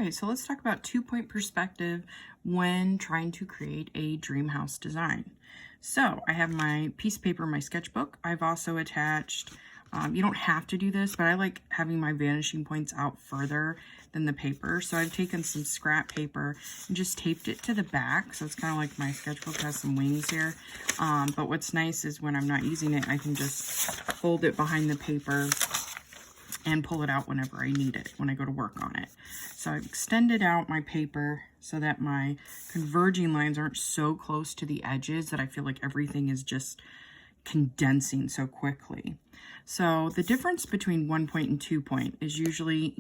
Okay, so let's talk about two-point perspective when trying to create a dream house design. So I have my piece of paper, my sketchbook. I've also attached, you don't have to do this, but I like having my vanishing points out further than the paper. So I've taken some scrap paper and just taped it to the back. So it's kind of like my sketchbook has some wings here. But what's nice is when I'm not using it, I can just fold it behind the paper and pull it out whenever I need it, when I go to work on it. So I've extended out my paper so that my converging lines aren't so close to the edges that I feel like everything is just condensing so quickly. So the difference between 1 point and 2 point is usually,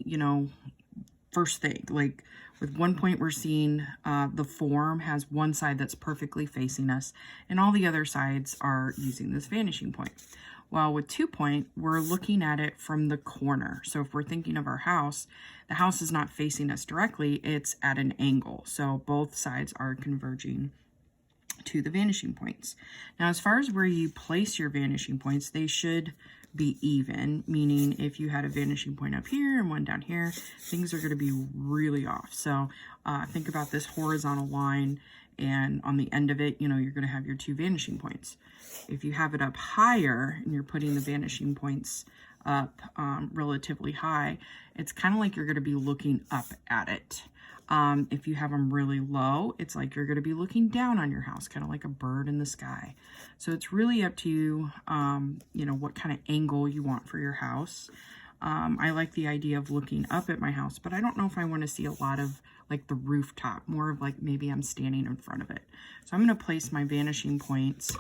first thing, like with 1 point, we're seeing the form has one side that's perfectly facing us and all the other sides are using this vanishing point. Well, with 2 point, we're looking at it from the corner. So if we're thinking of our house, the house is not facing us directly, it's at an angle. So both sides are converging to the vanishing points. Now, as far as where you place your vanishing points, they should be even, meaning if you had a vanishing point up here and one down here, things are going to be really off. So think about this horizontal line, and on the end of it, you're going to have your two vanishing points. If you have it up higher and you're putting the vanishing points up relatively high, it's kind of like you're going to be looking up at it. If you have them really low, it's like you're going to be looking down on your house, kind of like a bird in the sky. So it's really up to you, what kind of angle you want for your house. I like the idea of looking up at my house, but I don't know if I want to see a lot of like the rooftop, more of like maybe I'm standing in front of it. So I'm going to place my vanishing points.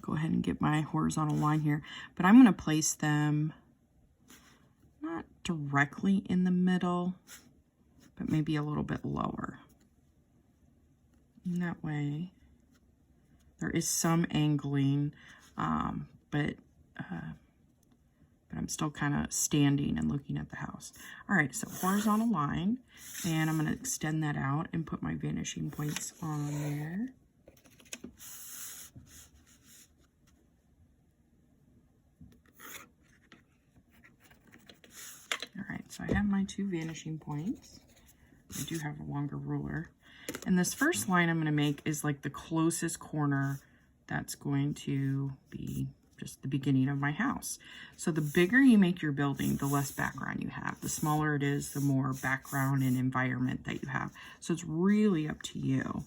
Go ahead and get my horizontal line here, but I'm going to place them not directly in the middle, but maybe a little bit lower. And that way there is some angling, but I'm still kind of standing and looking at the house. All right, so horizontal line, and I'm going to extend that out and put my vanishing points on there. All right, so I have my two vanishing points. I do have a longer ruler. And this first line I'm going to make is like the closest corner that's going to be just the beginning of my house. So the bigger you make your building, the less background you have. The smaller it is, the more background and environment that you have. So it's really up to you.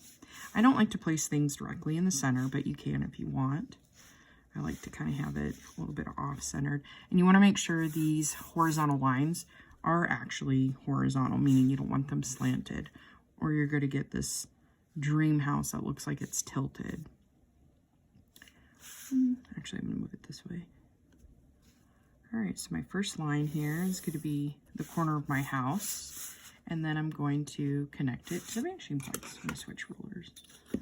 I don't like to place things directly in the center, but you can if you want. I like to kind of have it a little bit off-centered. And you want to make sure these horizontal lines are actually horizontal, meaning you don't want them slanted, or you're going to get this dream house that looks like it's tilted. Actually, I'm going to move it this way. All right, so my first line here is going to be the corner of my house, and then I'm going to connect it to the vanishing points. I'm going to switch rulers. So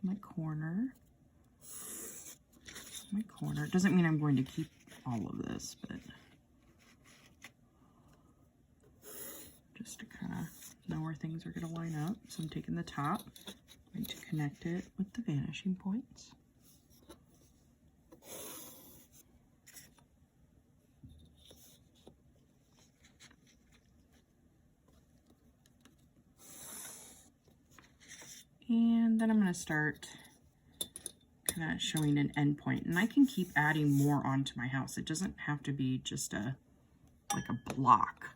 my corner. It doesn't mean I'm going to keep all of this, but just to kind of know where things are going to line up. So I'm taking the top, I'm going to connect it with the vanishing points. And then I'm going to start kind of showing an end point, and I can keep adding more onto my house. It doesn't have to be just like a block,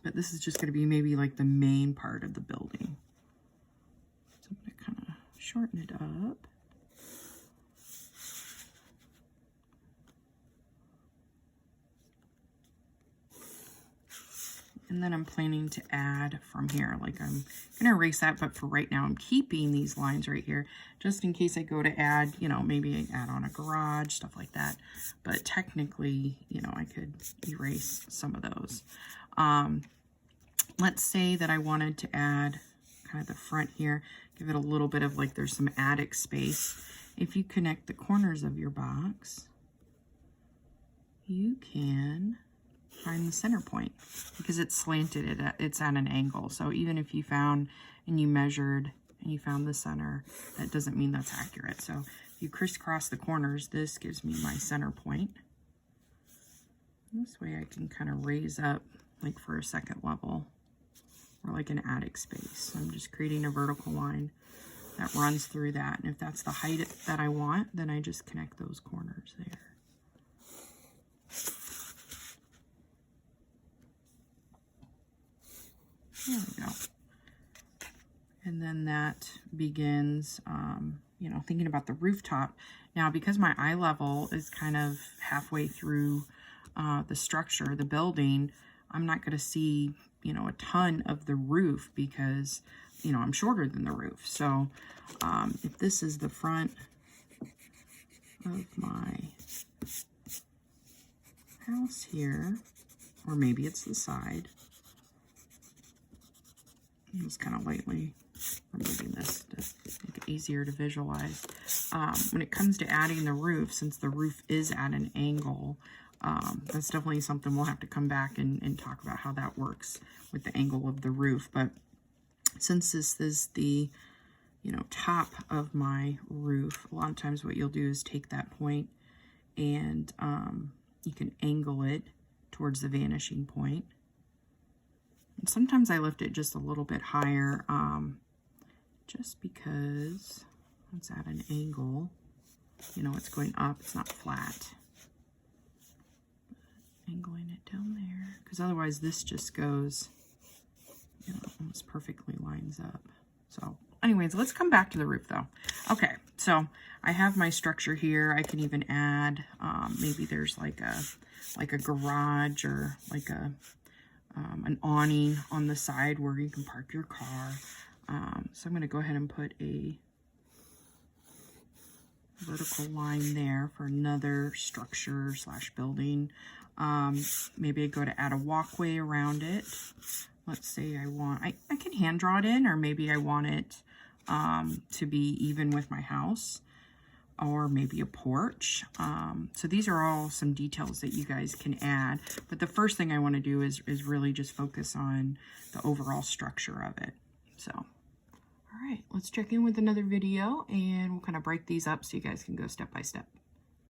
but this is just going to be maybe like the main part of the building. So I'm going to kind of shorten it up. And then I'm planning to add from here. Like I'm going to erase that, but for right now, I'm keeping these lines right here, just in case I go to add, maybe add on a garage, stuff like that. But technically, I could erase some of those. Let's say that I wanted to add kind of the front here, give it a little bit of like there's some attic space. If you connect the corners of your box, you can find the center point because it's slanted, it's at an angle. So even if you found and you measured and you found the center, that doesn't mean that's accurate. So If you crisscross the corners, this gives me my center point. This way I can kind of raise up like for a second level or like an attic space. So I'm just creating a vertical line that runs through that. And if that's the height that I want, then I just connect those corners there. There we go. And then that begins, you know, thinking about the rooftop. Now, because my eye level is kind of halfway through the structure, the building, I'm not going to see, you know, a ton of the roof because, you know, I'm shorter than the roof. So if this is the front of my house here, or maybe it's the side, I'm just kind of lightly removing this to make it easier to visualize. When it comes to adding the roof, since the roof is at an angle, that's definitely something we'll have to come back and talk about how that works with the angle of the roof. But since this is the, you know, top of my roof, a lot of times what you'll do is take that point and you can angle it towards the vanishing point. And sometimes I lift it just a little bit higher, just because it's at an angle, you know, it's going up, it's not flat. Angling it down there, because otherwise this just goes, you know, almost perfectly lines up. So anyways, let's come back to the roof though. Okay, so I have my structure here. I can even add, maybe there's like a garage or like an awning on the side where you can park your car. So I'm going to go ahead and put a vertical line there for another structure slash building. Maybe I go to add a walkway around it. Let's say I can hand draw it in, or maybe I want it to be even with my house, or maybe a porch. So these are all some details that you guys can add. But the first thing I want to do is really just focus on the overall structure of it. So, all right, let's check in with another video and we'll kind of break these up so you guys can go step by step.